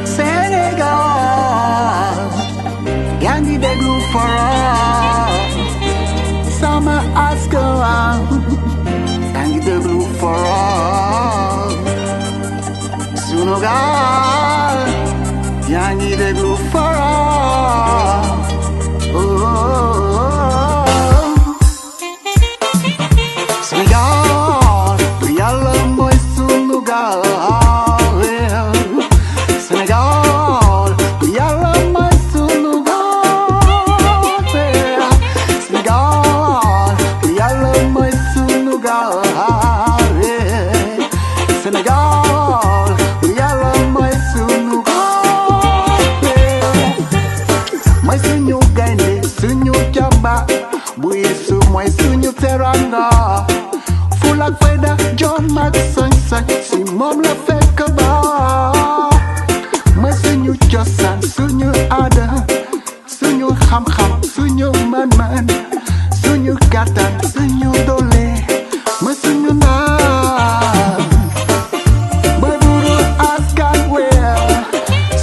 Sénégal yaa ngi déglu Forum sama askan yaa ngi déglu Forum sunu gaal yaa ngi déglu Forum Sénégal yàlla mooy sunu gaal Sénégal yàlla mooy sunu gaal Sénégal yàlla mooy sunu gaal Sénégal yàlla mooy sunu gaal mooy suñu gaynde suñu jàmbaar bu Yeesu mooy suñu teranga fulla ak fayda jom ak sañ-sañ si moom la fekk baax mooy suñu cosaan suñu aada suñu xam-xam suñu man-man suñu kàttan suñu doole mooy suñu naan mooy buuru askan wi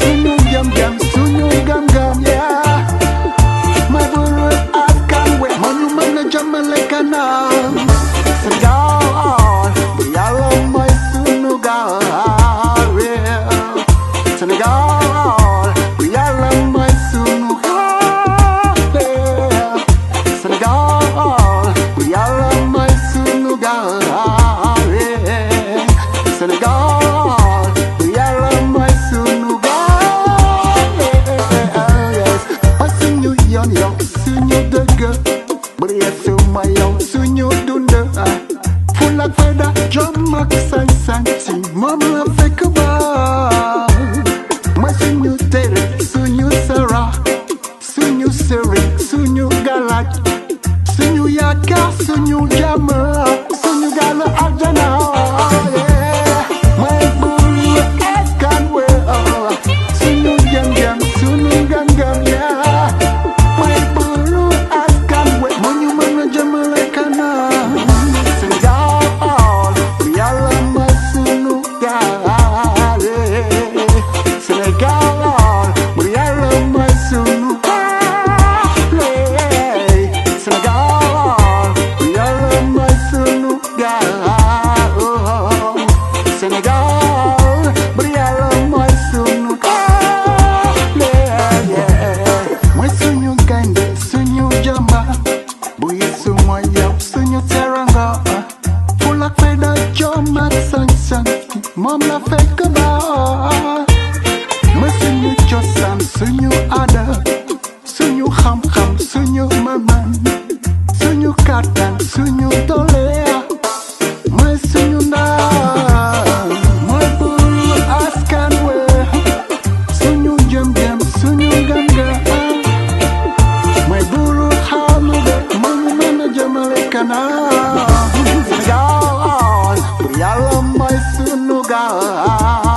suñu jëm-jëm suñu gëm-gëm mooy buuru askan wi moo ñu mën a jëmale kanam Sénégal yàlla mooy sunu gaal Sénégal yàlla mooy sunu gaal Sénégal yàlla mooy sunu gaal Sénégal yàlla mooy sunu gaal mooy suñu yoon yow suñu dëgg bari Yeesu mooy yow suñu dund fulla ak fayda jom ak sañ-sañ si moom la fekk baax mooy suñu tere suñu sara suñu sëriñ suñu galaaj suñu yaakaar suñu jàmm suñu gaal aljana mooy buuru askan wi suñu jëm-jëm suñu gëm-gëm mooy buuru askan wi moo ñu mën a jëmale kanam Sénégal yàlla mooy sunu gaal Sénégal yàlla mooy sunu gaal Sénégal yàlla mooy sunu gaal Sénégal yàlla mooy sunu gaal mooy suñu gaynde suñu jàmbaar bu Yeesu mooy yow suñu teranga fulla ak fayda jom ak sañ-sañ moom la fekk baax mooy suñu cosaan suñu aada suñu xam-xam suñu man-man suñu kàttan suñu doole mooy suñu naan mooy buuru askan wi suñu jëm-jëm suñu gëm-gëm mooy buuru xarnu bi moo ñu mën a jëmale kanam Sénégal yàlla mooy sunu gaal